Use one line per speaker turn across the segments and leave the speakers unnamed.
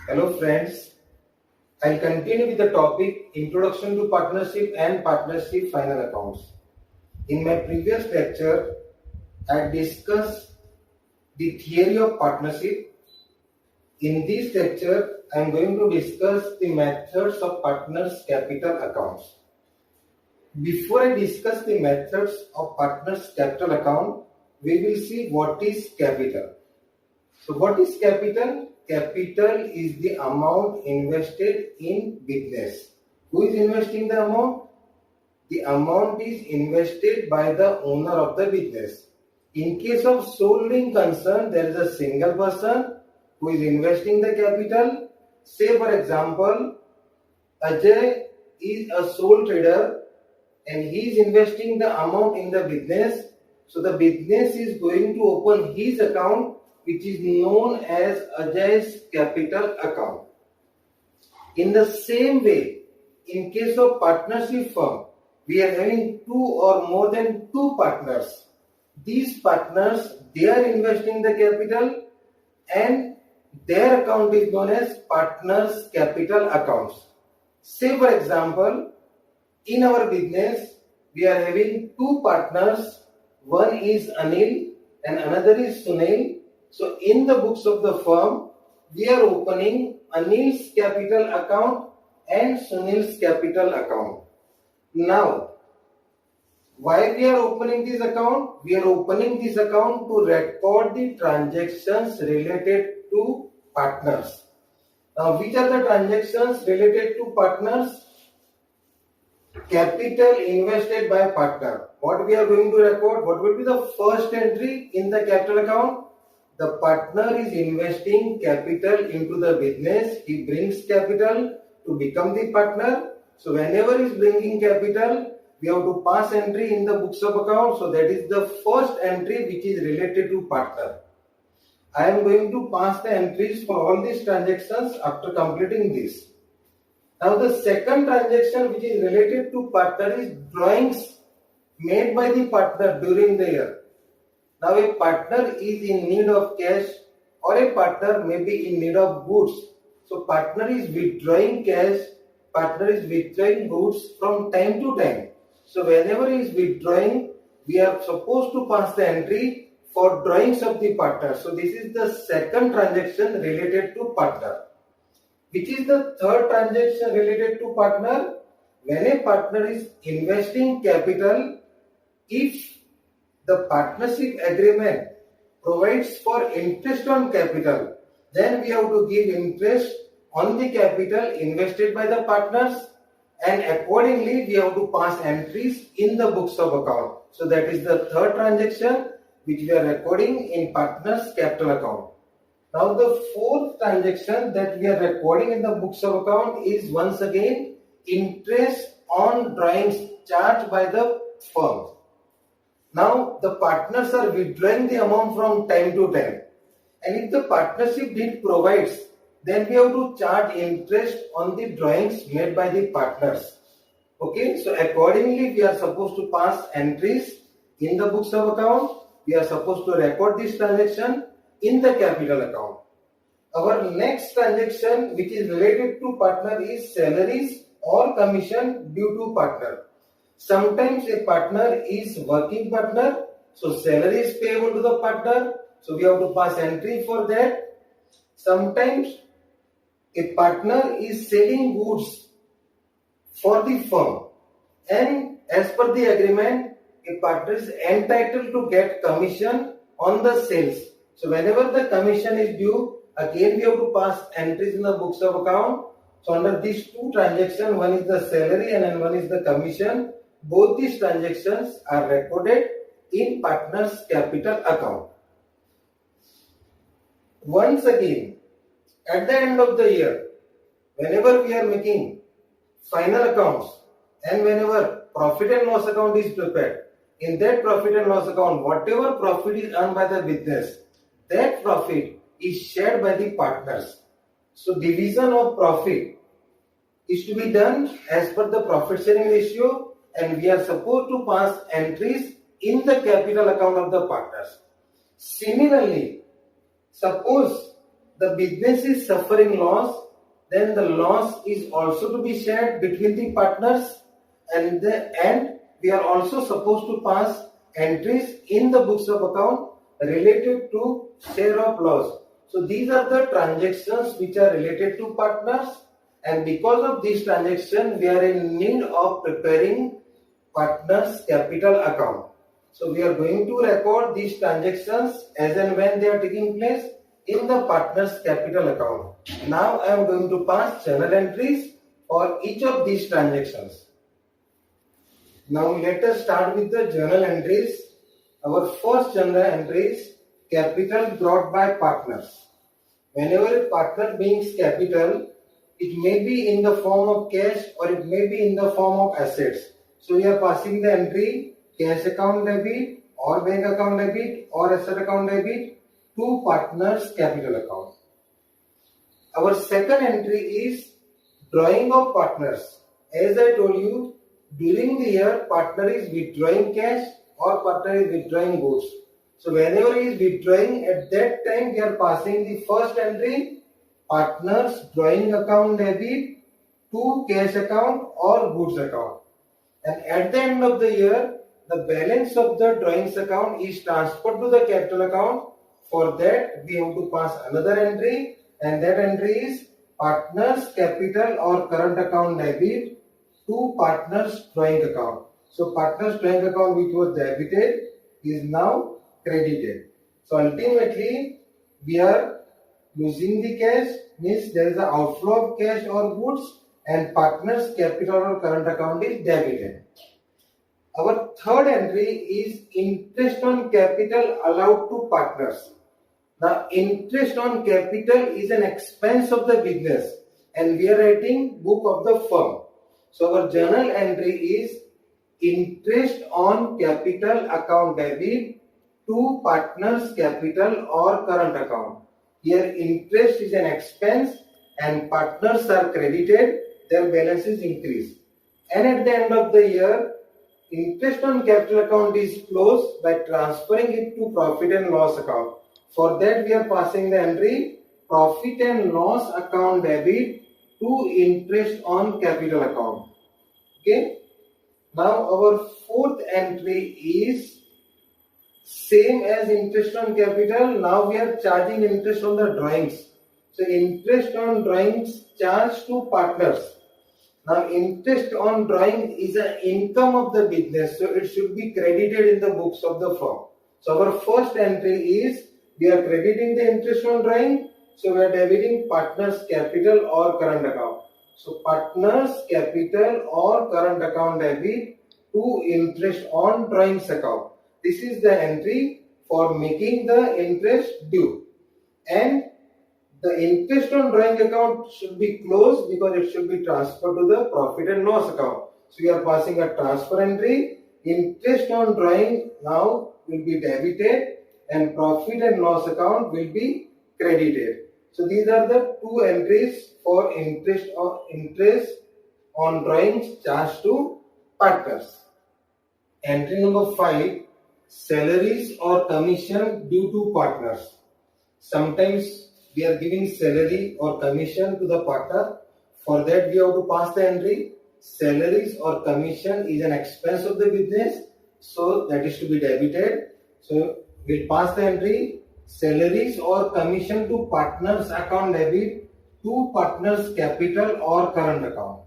Hello friends, I'll continue with the topic Introduction to Partnership and Partnership Final Accounts. In my previous lecture, I discussed the theory of partnership. In this lecture, I am going to discuss the methods of partners' capital accounts. Before I discuss the methods of partners' capital account, we will see what is capital. So what is capital? Capital is the amount invested in business. Who is investing the amount? The amount is invested by the owner of the business. In case of sole link concern, there is a single person who is investing the capital. Say for example, Ajay is a sole trader and he is investing the amount in the business. So the business is going to open his account, which is known as Ajay's capital account. In the same way, in case of partnership firm, we are having two or more than two partners. These partners, they are investing the capital and their account is known as partners capital accounts. Say for example, in our business, we are having two partners. One is Anil and another is Sunil. So in the books of the firm, we are opening Anil's capital account and Sunil's capital account. Now, why we are opening this account? We are opening this account to record the transactions related to partners. Now, which are the transactions related to partners? Capital invested by partner. What we are going to record? What will be the first entry in the capital account? The partner is investing capital into the business. He brings capital to become the partner. So whenever he is bringing capital, we have to pass entry in the books of account. So that is the first entry which is related to partner. I am going to pass the entries for all these transactions after completing this. Now the second transaction which is related to partner is drawings made by the partner during the year. Now a partner is in need of cash or a partner may be in need of goods. So partner is withdrawing cash, partner is withdrawing goods from time to time. So whenever he is withdrawing, we are supposed to pass the entry for drawings of the partner. So this is the second transaction related to partner. Which is the third transaction related to partner? When a partner is investing capital, if the partnership agreement provides for interest on capital, then we have to give interest on the capital invested by the partners and accordingly we have to pass entries in the books of account. So that is the third transaction which we are recording in partners capital account. Now the fourth transaction that we are recording in the books of account is once again interest on drawings charged by the firm. Now the partners are withdrawing the amount from time to time, and if the partnership deed provides, then we have to charge interest on the drawings made by the partners. Okay, so accordingly we are supposed to pass entries in the books of account. We are supposed to record this transaction in the capital account. Our next transaction which is related to partner is salaries or commission due to partner. Sometimes a partner is working partner, so salary is payable to the partner, so we have to pass entry for that. Sometimes a partner is selling goods for the firm and as per the agreement, a partner is entitled to get commission on the sales. So whenever the commission is due, again we have to pass entries in the books of account. So under these two transactions, one is the salary and one is the commission. Both these transactions are recorded in partners capital account. Once again, at the end of the year, whenever we are making final accounts and whenever profit and loss account is prepared, in that profit and loss account, whatever profit is earned by the business, that profit is shared by the partners. So division of profit is to be done as per the profit sharing ratio and we are supposed to pass entries in the capital account of the partners. Similarly, suppose the business is suffering loss, then the loss is also to be shared between the partners, and we are also supposed to pass entries in the books of account related to share of loss. So these are the transactions which are related to partners, and because of this transaction we are in need of preparing partners capital account. So we are going to record these transactions as and when they are taking place in the partners capital account. Now I am going to pass journal entries for each of these transactions. Now let us start with the journal entries. Our first journal entry is capital brought by partners. Whenever a partner brings capital, it may be in the form of cash or it may be in the form of assets. So we are passing the entry cash account debit or bank account debit or asset account debit to partners capital account. Our second entry is drawing of partners. As I told you, during the year partner is withdrawing cash or partner is withdrawing goods. So whenever he is withdrawing, at that time we are passing the first entry partners drawing account debit to cash account or goods account. And at the end of the year, the balance of the drawings account is transferred to the capital account. For that, we have to pass another entry, and that entry is partners capital or current account debit to partners drawing account. So partners drawing account which was debited is now credited. So ultimately, we are losing the cash, means there is an outflow of cash or goods, and partners capital or current account is debited. Our third entry is interest on capital allowed to partners. Now interest on capital is an expense of the business and we are writing book of the firm. So our journal entry is interest on capital account debit to partners capital or current account. Here interest is an expense and partners are credited, their balances increase. And at the end of the year, interest on capital account is closed by transferring it to profit and loss account. For that we are passing the entry profit and loss account debit to interest on capital account. Okay. Now our fourth entry is same as interest on capital. Now we are charging interest on the drawings. So interest on drawings charged to partners. Now interest on drawing is an income of the business, so it should be credited in the books of the firm. So our first entry is we are crediting the interest on drawing, so we are debiting partners capital or current account. So partners capital or current account debit to interest on drawings account. This is the entry for making the interest due, and the interest on drawing account should be closed because it should be transferred to the profit and loss account. So we are passing a transfer entry. Interest on drawing now will be debited and profit and loss account will be credited. So these are the two entries for interest on drawings charged to partners. Entry number 5, salaries or commission due to partners. Sometimes we are giving salary or commission to the partner. For that we have to pass the entry salaries or commission is an expense of the business, so that is to be debited. So we'll pass the entry salaries or commission to partners account debit to partners capital or current account.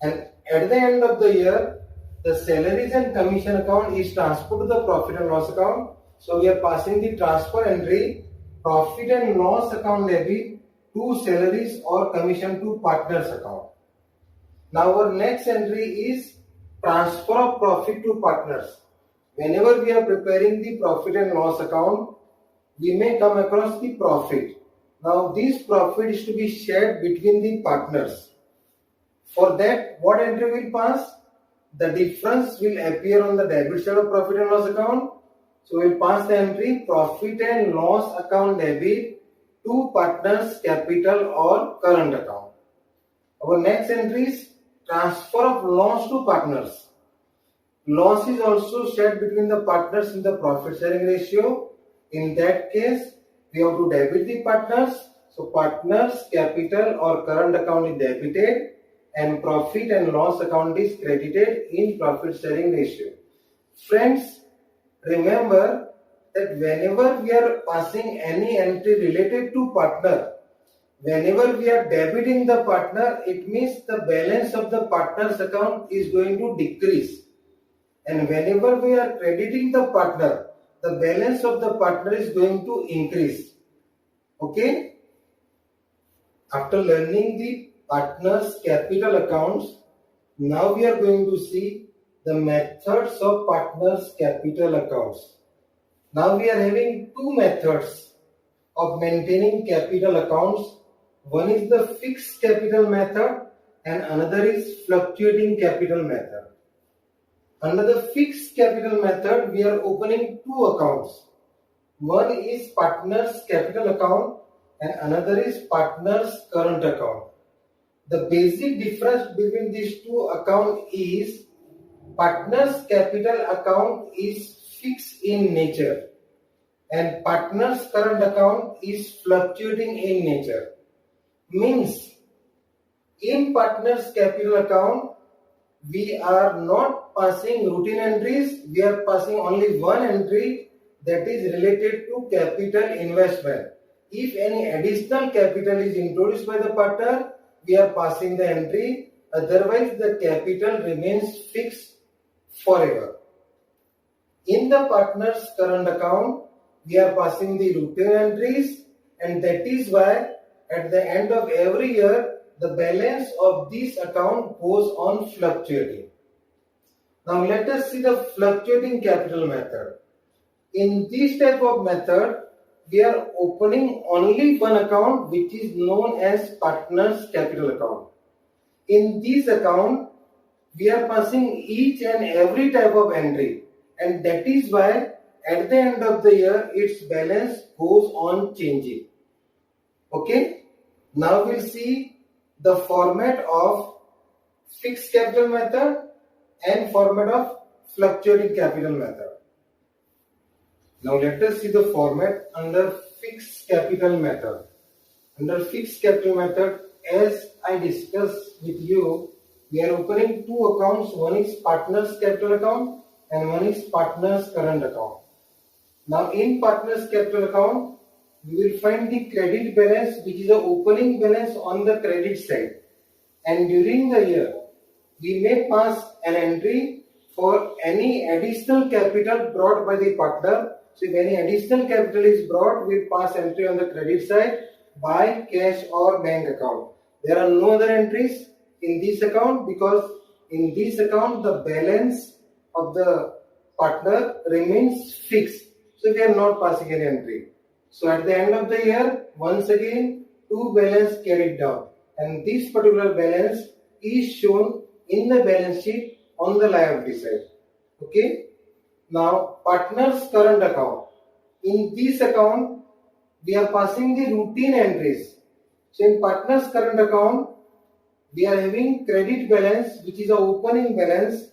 And at the end of the year, the salaries and commission account is transferred to the profit and loss account. So we are passing the transfer entry profit and loss account debit to salaries or commission to partners account. Now our next entry is transfer of profit to partners. Whenever we are preparing the profit and loss account, we may come across the profit. Now this profit is to be shared between the partners. For that, what entry will pass? The difference will appear on the debit side of profit and loss account. So we will pass the entry profit and loss account debit to partners capital or current account. Our next entry is transfer of loss to partners. Loss is also shared between the partners in the profit sharing ratio. In that case, we have to debit the partners So partner's capital or current account is debited and profit and loss account is credited in profit sharing ratio. Friends, remember that whenever we are passing any entry related to partner, whenever we are debiting the partner, it means the balance of the partner's account is going to decrease. And whenever we are crediting the partner, the balance of the partner is going to increase. Okay? After learning the partner's capital accounts, now we are going to see the methods of partner's capital accounts. Now we are having two methods of maintaining capital accounts. One is the fixed capital method and another is fluctuating capital method. Under the fixed capital method, we are opening two accounts. One is partner's capital account and another is partner's current account. The basic difference between these two accounts is partner's capital account is fixed in nature and partner's current account is fluctuating in nature. Means in partner's capital account, we are not passing routine entries, we are passing only one entry that is related to capital investment. If any additional capital is introduced by the partner, we are passing the entry, otherwise the capital remains fixed forever. In the partner's current account, we are passing the routine entries, and that is why at the end of every year, the balance of this account goes on fluctuating. Now let us see the fluctuating capital method. In this type of method, we are opening only one account which is known as partner's capital account. In this account, we are passing each and every type of entry, and that is why at the end of the year, its balance goes on changing. Okay, now we'll see the format of fixed capital method and format of fluctuating capital method. Now let us see the format under fixed capital method. Under fixed capital method, as I discussed with you, we are opening two accounts. One is partner's capital account and one is partner's current account. Now in partner's capital account, we will find the credit balance, which is the opening balance on the credit side. And during the year, we may pass an entry for any additional capital brought by the partner. So if any additional capital is brought, we pass entry on the credit side by cash or bank account. There are no other entries in this account because in this account the balance of the partner remains fixed. So we are not passing any entry. So at the end of the year, once again, two balance carried down, and this particular balance is shown in the balance sheet on the liability side. Okay. Now partner's current account. In this account, we are passing the routine entries. So in partner's current account, we are having credit balance, which is a opening balance,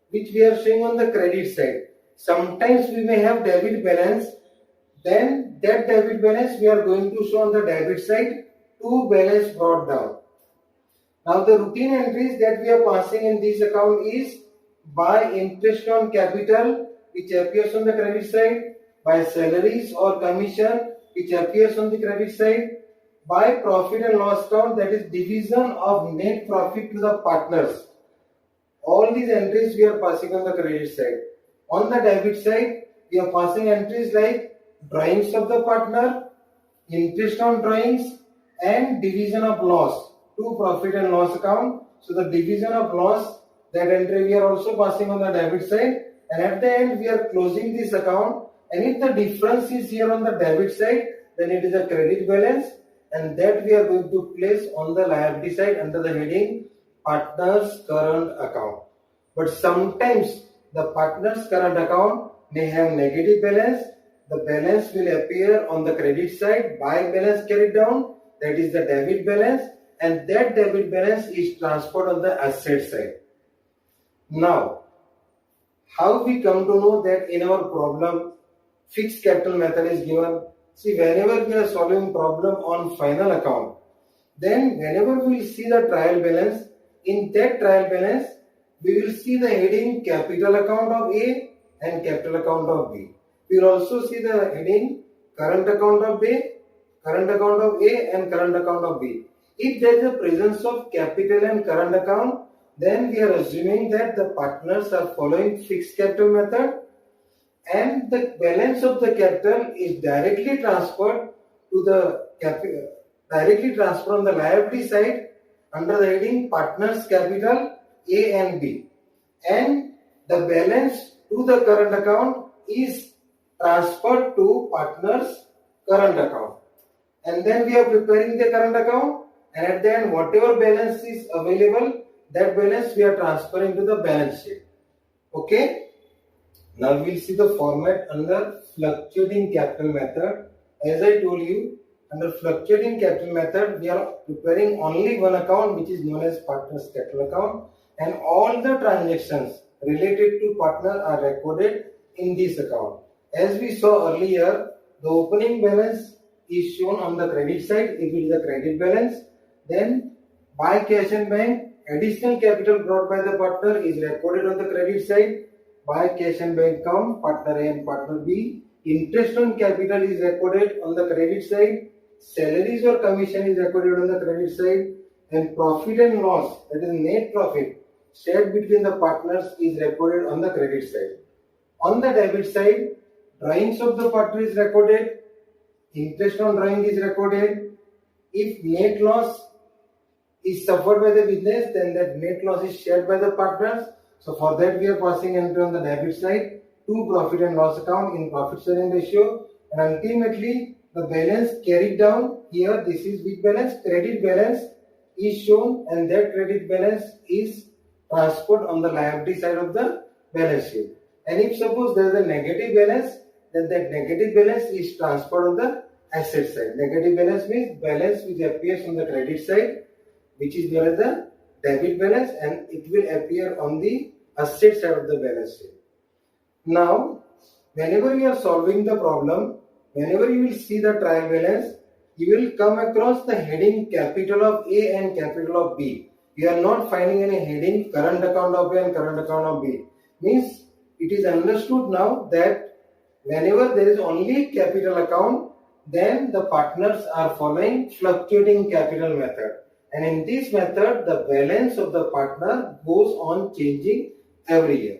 which we are showing on the credit side. Sometimes we may have debit balance. Then that debit balance we are going to show on the debit side, two balance brought down. Now the routine entries that we are passing in this account is by interest on capital, which appears on the credit side, by salaries or commission, which appears on the credit side, by profit and loss account, that is division of net profit to the partners. All these entries we are passing on the credit side. On the debit side, we are passing entries like drawings of the partner, interest on drawings, and division of loss to profit and loss account. So the division of loss, that entry we are also passing on the debit side, and at the end we are closing this account, and if the difference is here on the debit side, then it is a credit balance, and that we are going to place on the liability side under the heading partner's current account. But sometimes the partner's current account may have negative balance. The balance will appear on the credit side by balance carried down, that is the debit balance, and that debit balance is transferred on the asset side. Now, how we come to know that in our problem fixed capital method is given? See, whenever we are solving problem on final account, then whenever we will see the trial balance, in that trial balance, we will see the heading capital account of A and capital account of B. We will also see the heading current account of A, current account of A and current account of B. If there is a presence of capital and current account, then we are assuming that the partners are following fixed capital method and the balance of the capital is directly transferred to the directly transferred on the liability side under the heading partners capital A and B, and the balance to the current account is transferred to partners current account, and then we are preparing the current account, and at the end whatever balance is available, that balance we are transferring to the balance sheet. Okay. Now we will see the format under fluctuating capital method. As I told you, under fluctuating capital method, we are preparing only one account, which is known as partner's capital account, and all the transactions related to partner are recorded in this account. As we saw earlier, the opening balance is shown on the credit side if it is a credit balance. Then by cash and bank, additional capital brought by the partner is recorded on the credit side. By cash and bank account, partner A and partner B, interest on capital is recorded on the credit side, salaries or commission is recorded on the credit side, and profit and loss, that is net profit, shared between the partners is recorded on the credit side. On the debit side, drawings of the partner is recorded, interest on drawing is recorded. If net loss is suffered by the business, then that net loss is shared by the partners. So for that we are passing entry on the debit side to profit and loss account in profit sharing ratio, and ultimately the balance carried down here, this is which balance? Credit balance is shown, and that credit balance is transferred on the liability side of the balance sheet. And if suppose there is a negative balance, then that negative balance is transferred on the asset side. Negative balance means balance which appears on the credit side, which is known as the debit balance, and it will appear on the asset side of the balance sheet. Now, whenever you are solving the problem, whenever you will see the trial balance, you will come across the heading capital of A and capital of B. You are not finding any heading current account of A and current account of B. Means it is understood now that whenever there is only capital account, then the partners are following fluctuating capital method. And in this method, the balance of the partner goes on changing every year.